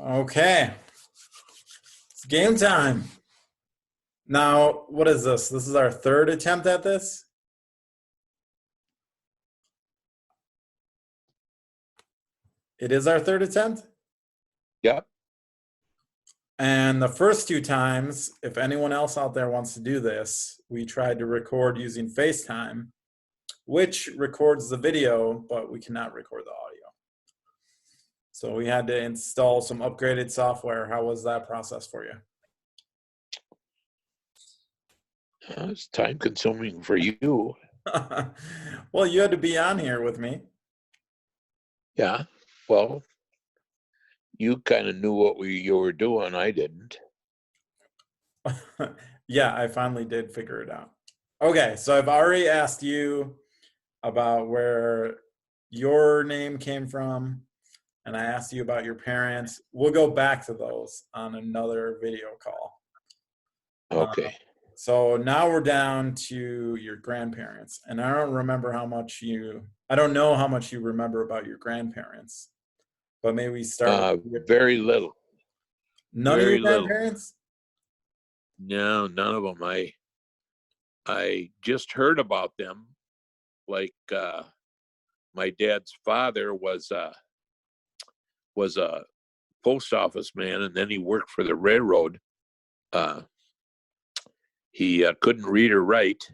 Okay, it's game time. Now, what is this? This is our third attempt at this. It is our third attempt. Yep. And the first two times, if anyone else out there wants to do this, we tried to record using FaceTime, which records the video, but we cannot record the audio. So we had to install some upgraded software. How was that process for you? It's time consuming for you. Well, you had to be on here with me. Yeah. Well, you kind of knew what you were doing. I didn't. Yeah, I finally did figure it out. Okay, so I've already asked you about where your name came from, and I asked you about your parents. We'll go back to those on another video call. Okay. So now we're down to your grandparents, and I don't I don't know how much you remember about your grandparents, but maybe we start with Very little. none of your Very little. grandparents? No, none of them. I just heard about them. Like my dad's father was a post office man, and then he worked for the railroad. He couldn't read or write,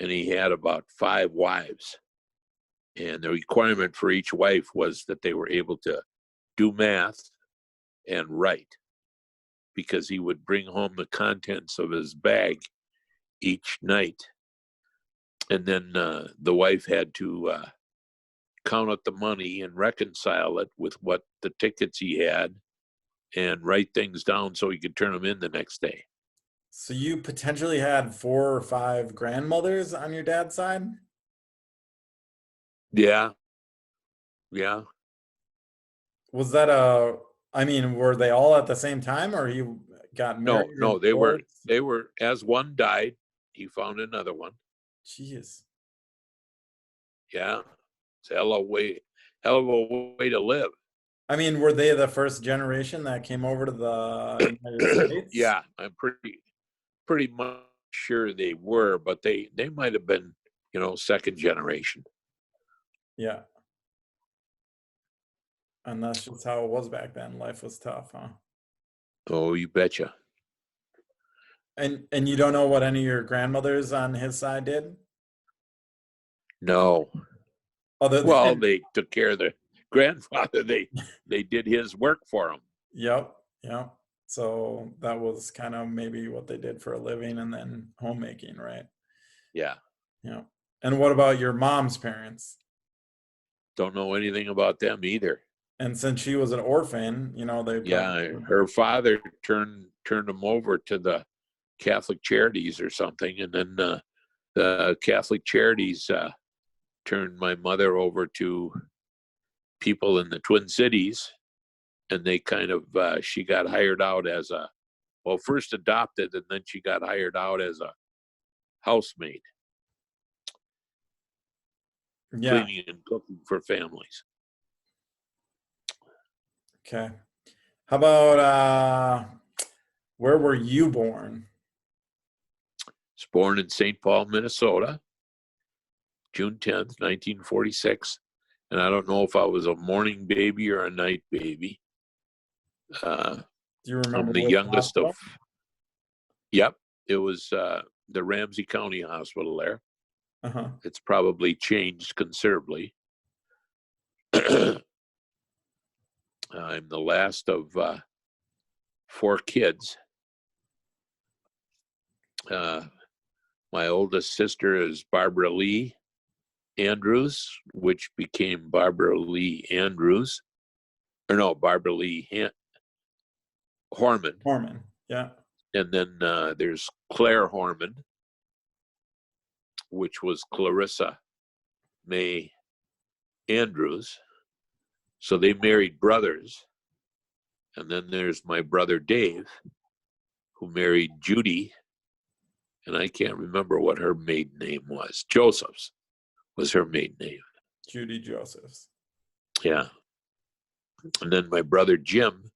and he had about 5 wives. And the requirement for each wife was that they were able to do math and write, because he would bring home the contents of his bag each night. And then the wife had to count out the money and reconcile it with what the tickets he had and write things down so he could turn them in the next day. So you potentially had 4 or 5 grandmothers on your dad's side? Yeah. Yeah. Was that I mean, were they all at the same time, or you got married and No, they weren't. divorced? They were, as one died, he found another one. Jeez. Yeah. It's a hell of a way to live. I mean, were they the first generation that came over to the United States? Yeah, I'm pretty much sure they were, but they might have been, second generation. Yeah. And that's just how it was back then. Life was tough, huh? Oh, you betcha. And you don't know what any of your grandmothers on his side did? No. Other Well, than they took care of the grandfather. They did his work for him. Yep, yep. So that was kind of maybe what they did for a living, and then homemaking, right? Yeah. Yeah. And what about your mom's parents? Don't know anything about them either. And since she was an orphan, they Yeah, probably her father turned them over to the Catholic Charities or something, and then the Catholic Charities turned my mother over to people in the Twin Cities, and they kind of she got hired out as first adopted, and then she got hired out as a housemaid, Yeah. cleaning and cooking for families. Okay. How about where were you born? Was born in St. Paul, Minnesota, June 10th, 1946. And I don't know if I was a morning baby or a night baby. Do you remember I'm the which youngest hospital? of, yep, it was the Ramsey County Hospital there. Uh-huh. It's probably changed considerably. I'm the last of 4 kids. My oldest sister is Barbara Lee Andrews, which became Barbara Lee Andrews. Or no, Barbara Lee Horman. Mormon. Yeah. And then there's Claire Horman, which was Clarissa May Andrews. So they married brothers. And then there's my brother Dave, who married Judy. And I can't remember what her maiden name was. Joseph's was her maiden name. Judy Josephs. Yeah. And then my brother Jim,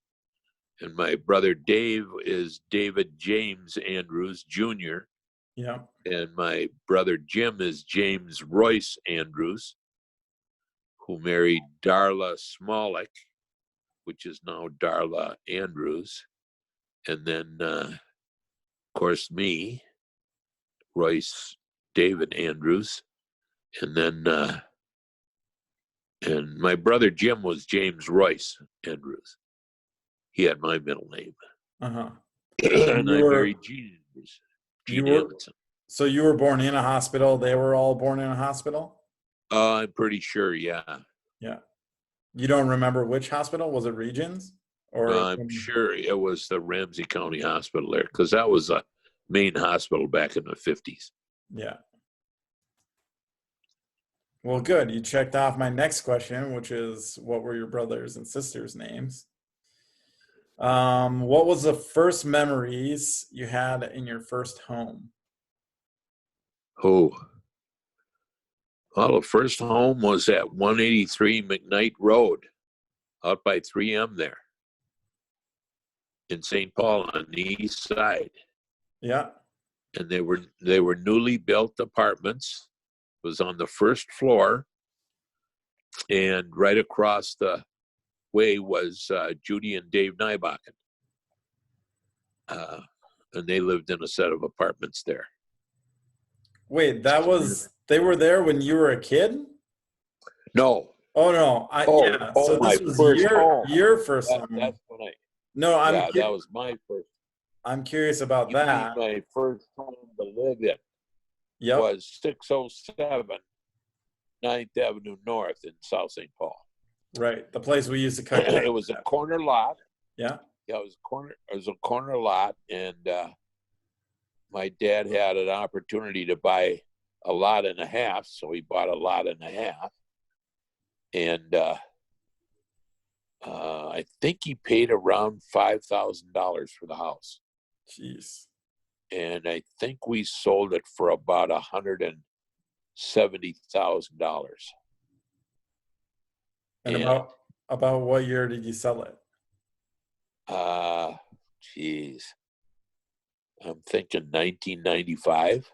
and my brother Dave is David James Andrews Jr. Yeah. And my brother Jim is James Royce Andrews, who married Darla Smolik, which is now Darla Andrews. And then, of course, me, Royce David Andrews. And then, and my brother Jim was James Royce Andrews. He had my middle name. Uh-huh. And You I were, married Gene Andrews, you Gene were, Amundsen. so you were born in a hospital. They were all born in a hospital? I'm pretty sure, yeah. Yeah. You don't remember which hospital? Was it Regions? Or I'm sure it was the Ramsey County Hospital there, because that was a main hospital back in the 50s. yeah. Well, good. You checked off my next question, which is what were your brothers and sisters' names? What was the first memories you had in your first home? Oh, well, the first home was at 183 McKnight Road, out by 3M there in St. Paul on the east side. Yeah. And they were newly built apartments. It was on the first floor, and right across the way was Judy and Dave Nybakken. And they lived in a set of apartments there. Wait, they were there when you were a kid? No. Oh no. So my this was first home. your first home. That's when I. No, that was my first. I'm curious about You mean that. my first home to live in Yep. was 607 9th Avenue North in South St. Paul. Right. The place we used to cut. It was a corner lot. Yeah. Yeah, it was a corner lot, and my dad had an opportunity to buy a lot and a half, so he bought a lot and a half. And I think he paid around $5,000 for the house. Jeez. And I think we sold it for about $170,000. And about what year did you sell it? Geez. I'm thinking 1995.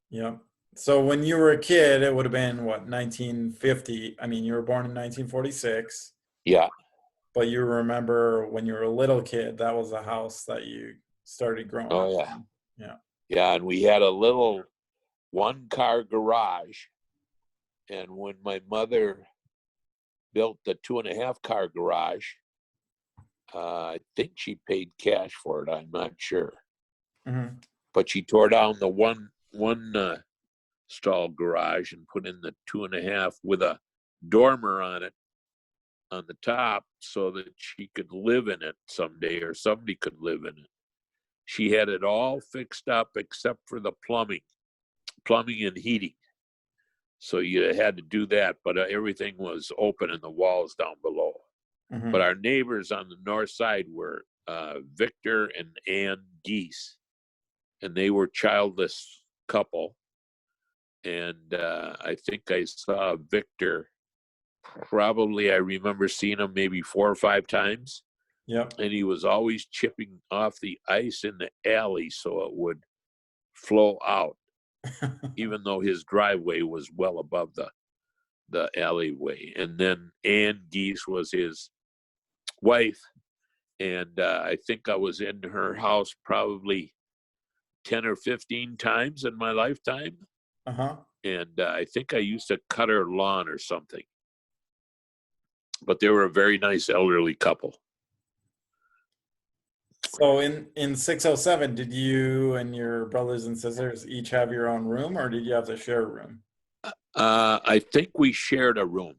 Yeah. So when you were a kid, it would have been what, 1950? I mean, you were born in 1946. Yeah. But you remember when you were a little kid, that was the house that you started growing up. Oh, yeah. in. Yeah. Yeah, and we had a little one-car garage. And when my mother built the 2.5-car garage, I think she paid cash for it. I'm not sure. Mm-hmm. But she tore down the one stall garage and put in the 2.5 with a dormer on it on the top so that she could live in it someday, or somebody could live in it. She had it all fixed up except for the plumbing and heating. So you had to do that, but everything was open in the walls down below. Mm-hmm. But our neighbors on the north side were Victor and Ann Geese, and they were childless couple. And I think I saw Victor, probably I remember seeing him maybe 4 or 5 times. Yep. And he was always chipping off the ice in the alley so it would flow out, even though his driveway was well above the alleyway. And then Ann Geese was his wife. And I think I was in her house probably 10 or 15 times in my lifetime. Uh-huh. And I think I used to cut her lawn or something. But they were a very nice elderly couple. So in 607, did you and your brothers and sisters each have your own room, or did you have to share a room? I think we shared a room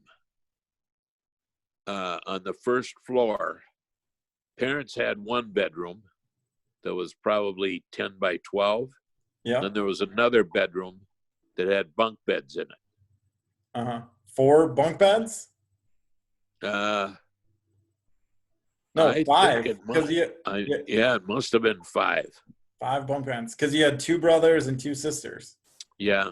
on the first floor. Parents had one bedroom that was probably 10 by 12. Yeah. Then there was another bedroom that had bunk beds in it. Uh-huh. 4 bunk beds? No, I 5. think it must have been 5. 5 bunk beds, because you had 2 brothers and 2 sisters. Yeah.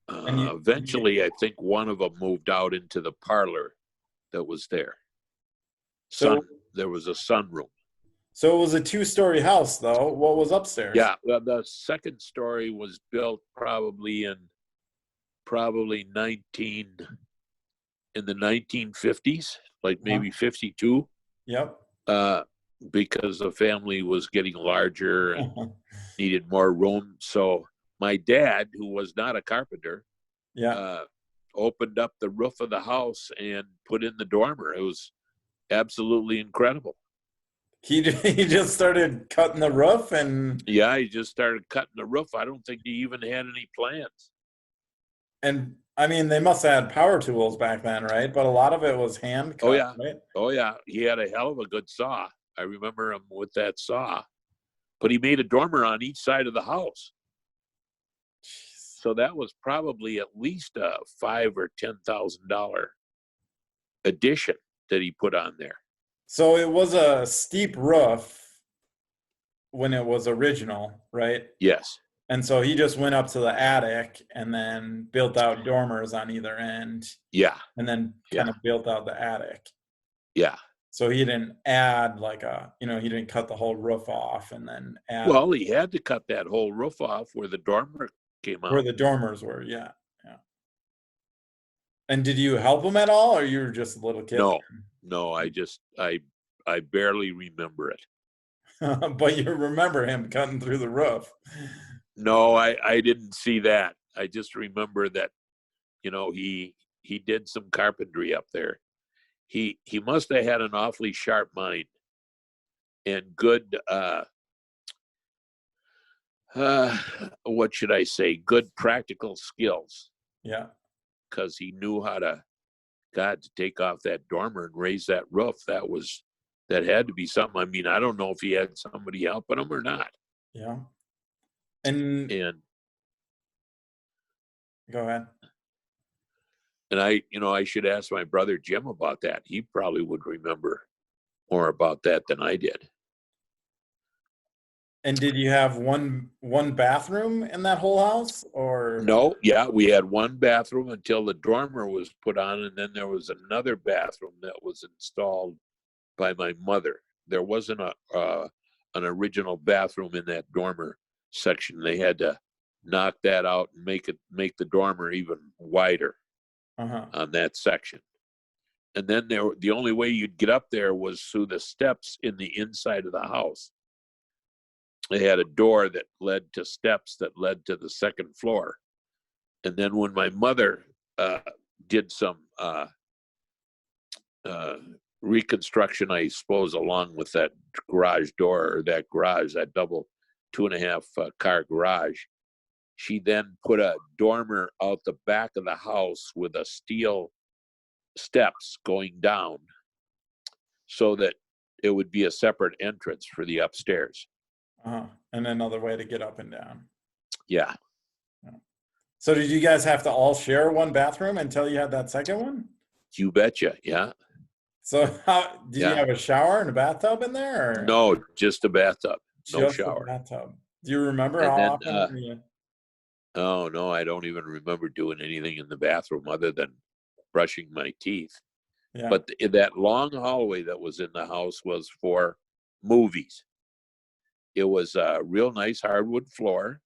And Eventually, I think one of them moved out into the parlor that was there. so There was a sunroom. so it was a two-story house though. What was upstairs? Yeah, the second story was built probably 19 in the 1950s, like maybe 52, Yep. because the family was getting larger and needed more room. So my dad, who was not a carpenter, Yeah. opened up the roof of the house and put in the dormer. It was absolutely incredible. He just started cutting the roof and Yeah, he just started cutting the roof. I don't think he even had any plans. I mean they must have had power tools back then, right? But a lot of it was hand Oh cut, yeah, right? oh yeah. He had a hell of a good saw. I remember him with that saw. But he made a dormer on each side of the house. Jeez. So that was probably at least a $5,000 or $10,000 addition that he put on there. So it was a steep roof when it was original, right? Yes. And so he just went up to the attic and then built out dormers on either end Yeah. and then kind Yeah. of built out the attic. Yeah. So he didn't add like he didn't cut the whole roof off and then add Well, he had to cut that whole roof off where the dormer came where out. the dormers were. Yeah. Yeah. And did you help him at all or you were just a little kid? No, I barely remember it. But you remember him cutting through the roof. No, I didn't see that. I just remember that, he did some carpentry up there. He must have had an awfully sharp mind and good what should I say? Good practical skills, Yeah. because he knew how to take off that dormer and raise that roof. That had to be something. I mean, I don't know if he had somebody helping him or not. Yeah. And And go ahead. and I should ask my brother Jim about that. He probably would remember more about that than I did. And did you have one bathroom in that whole house or No, yeah, we had one bathroom until the dormer was put on, and then there was another bathroom that was installed by my mother. There wasn't an original bathroom in that dormer section. They had to knock that out and make the dormer even wider on that section. And then the only way you'd get up there was through the steps in the inside of the house. They had a door that led to steps that led to the second floor. And then when my mother did some reconstruction, I suppose, along with that garage door or that garage, that double 2.5 car garage, she then put a dormer out the back of the house with a steel steps going down so that it would be a separate entrance for the upstairs. And another way to get up and down. Yeah. So did you guys have to all share one bathroom until you had that second one? You betcha. Yeah. So how did you have a shower and a bathtub in there? Or? No, just a bathtub. No Just shower. a bathtub. Do you remember And how then, often? Oh no, I don't even remember doing anything in the bathroom other than brushing my teeth. Yeah. But that long hallway that was in the house was for movies. It was a real nice hardwood floor.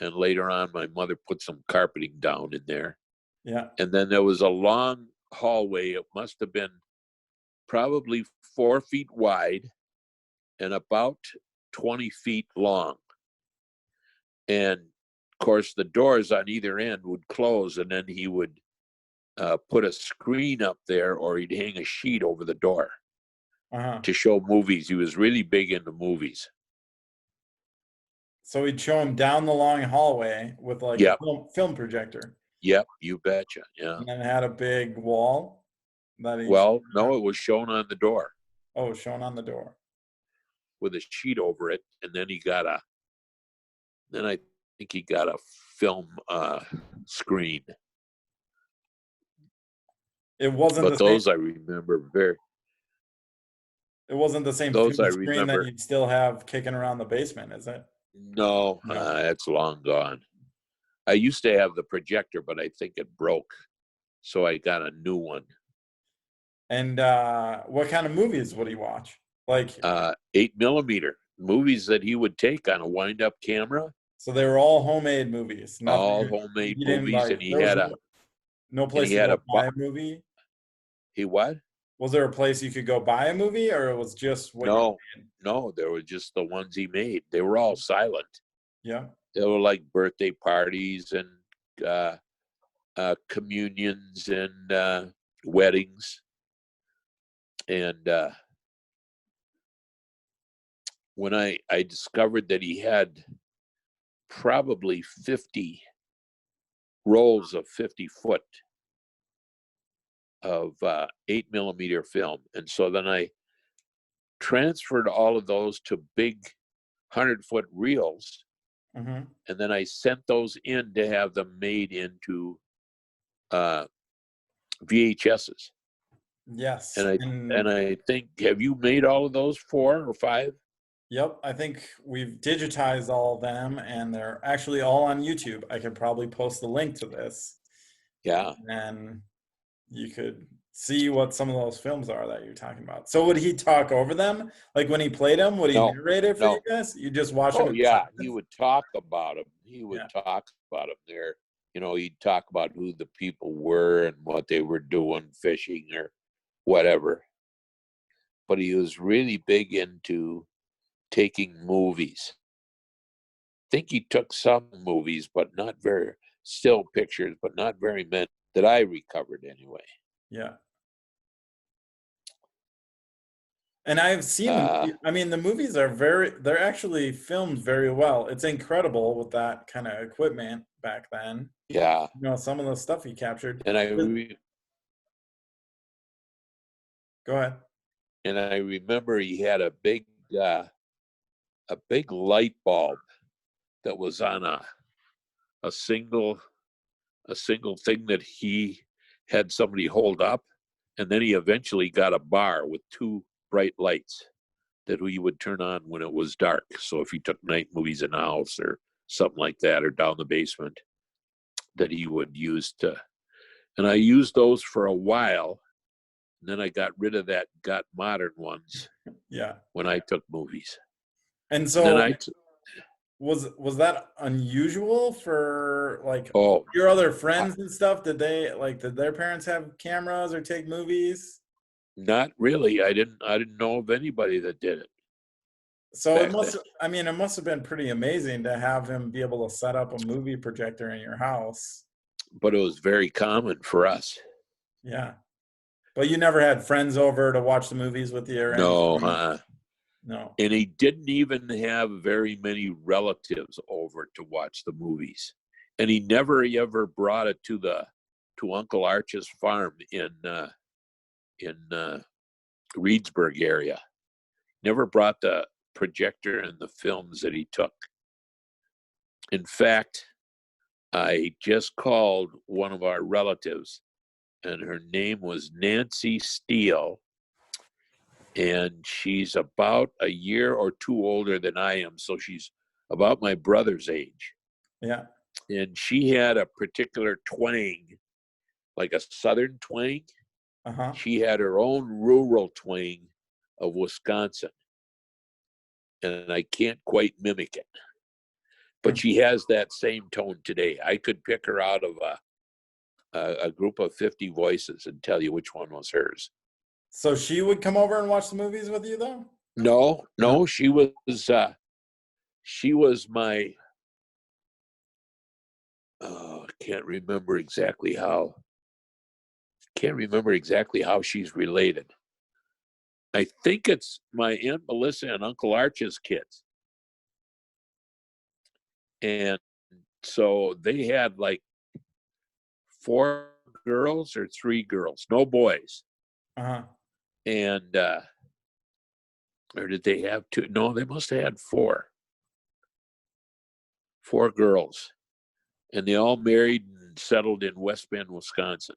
And later on, my mother put some carpeting down in there. Yeah. And then there was a long hallway. It must have been probably 4 feet wide and about 20 feet long. And of course, the doors on either end would close, and then he would put a screen up there, or he'd hang a sheet over the door to show movies. He was really big into movies. So he'd show him down the long hallway with like a film projector. Yep, you betcha. Yeah. And then it had a big wall that no, it was shown on the door. Oh, shown on the door. With a sheet over it, and then I think he got a film screen. It wasn't but those I remember very. It wasn't the same those film screen that you'd still have kicking around the basement, is it? No, that's long gone. I used to have the projector, but I think it broke, so I got a new one. And what kind of movies would he watch? Like, 8mm movies that he would take on a wind-up camera, so they were all homemade movies. all Nothing. homemade You didn't movies, like. and he There was had no, no and place he to had go a buy a movie. he what? Was there a place you could go buy a movie, or it was just what you No, made? no, they were just the ones he made. They were all silent. Yeah. They were like birthday parties and communions and weddings. And when I discovered that he had probably 50 rolls of 50-foot of 8mm film, and so then I transferred all of those to big 100-foot reels, Mm-hmm. and then I sent those in to have them made into VHSs. Yes. And I think, have you made all of those, 4 or 5? Yep, I think we've digitized all of them, and they're actually all on YouTube. I could probably post the link to this, Yeah. and you could see what some of those films are that you're talking about. So would he talk over them? Like when he played them, would he No, narrate it for you no. guys? You just watch them Oh in yeah, he silence? would talk about them. He would Yeah. talk about them there. You know, he'd talk about who the people were and what they were doing, fishing or whatever. But he was really big into taking movies. I think he took some movies, but not very, still pictures, but not very many that I recovered anyway. Yeah. And I've seen the Uh, movie. I mean, the movies are they're actually filmed very well. It's incredible with that kind of equipment back then. yeah, You know, some of the stuff he captured. and Go ahead. I remember he had a big light bulb that was on a single thing that he had somebody hold up, and then he eventually got a bar with 2 bright lights that he would turn on when it was dark. So if he took night movies in the house or something like that, or down the basement, that he would use to. And I used those for a while, and then I got rid of that got modern ones Yeah. when I took movies. And And then so was that unusual for like oh, your other friends and stuff? Did their parents have cameras or take movies? not really. I didn't know of anybody that did it So back then. it must have been pretty amazing to have him be able to set up a movie projector in your house. But it was very common for us. Yeah. But you never had friends over to watch the movies with you or No, anything? No. and he didn't even have very many relatives over to watch the movies, and he never ever brought it to Uncle Arch's farm in Reedsburg area. Never brought the projector and the films that he took. In fact, I just called one of our relatives, and her name was Nancy Steele, and she's about a year or 2 older than I am, so she's about my brother's age. Yeah. And she had a particular twang, like a southern twang. Uh-huh. She had her own rural twang of Wisconsin, and I can't quite mimic it. But she has that same tone today. I could pick her out of a group of 50 voices and tell you which one was hers. So she would come over and watch the movies with you though? No, she was my, oh, can't remember exactly how she's related. I think it's my Aunt Melissa and Uncle Arch's kids. And so they had like 4 girls or 3 girls, no boys. Uh-huh. And or did they have 2? No, they must have had 4 girls, and they all married and settled in West Bend, Wisconsin.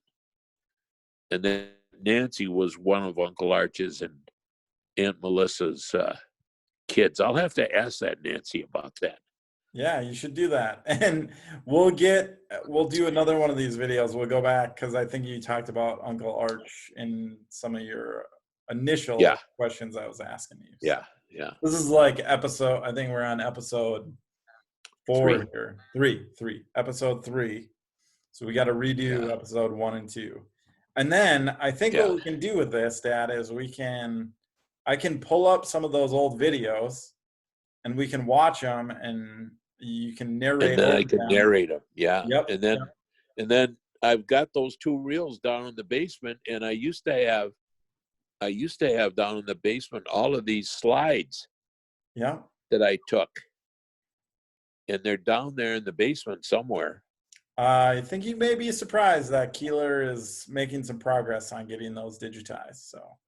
And then Nancy was one of Uncle Arch's and Aunt Melissa's kids. I'll have to ask that Nancy about that. Yeah, you should do that. And we'll do another one of these videos. We'll go back because I think you talked about Uncle Arch in some of your Yeah, initial questions I was asking you. So yeah, yeah. this is like episode, I think we're on episode 4 3. here. Three, episode 3. So we got to redo Yeah, episode 1 and 2. And then I think what yeah. we can do with this, Dad, is I can pull up some of those old videos and we can watch them and you can And narrate then I over can them. narrate them. Yeah, Yep. and then I've got those 2 reels down in the basement, and I used to have down in the basement all of these slides Yep. that I took, and they're down there in the basement somewhere. I think you may be surprised that Keeler is making some progress on getting those digitized. So,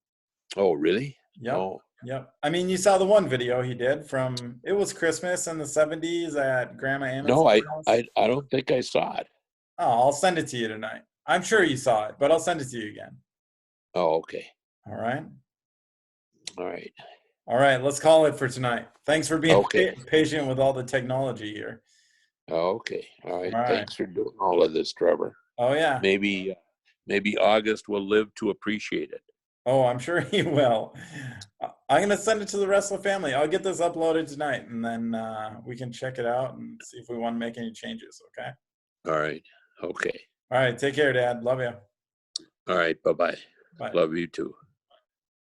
Oh, really? yep. Oh, Yep. I mean, you saw the one video he did from it was Christmas in the 70s at Grandma Anna's no, I, house. I don't think I saw it. Oh, I'll send it to you tonight. I'm sure you saw it, but I'll send it to you again. Oh, okay. All right. All right. All right. Let's call it for tonight. Thanks for being Okay. patient with all the technology here. Okay. All right. All right. Thanks for doing all of this, Trevor. Oh, yeah. Maybe August will live to appreciate it. Oh, I'm sure he will. I'm going to send it to the rest of the family. I'll get this uploaded tonight and then we can check it out and see if we want to make any changes. Okay. All right. Okay. All right. Take care, Dad. Love you. All right. Bye-bye. Bye. Love you too.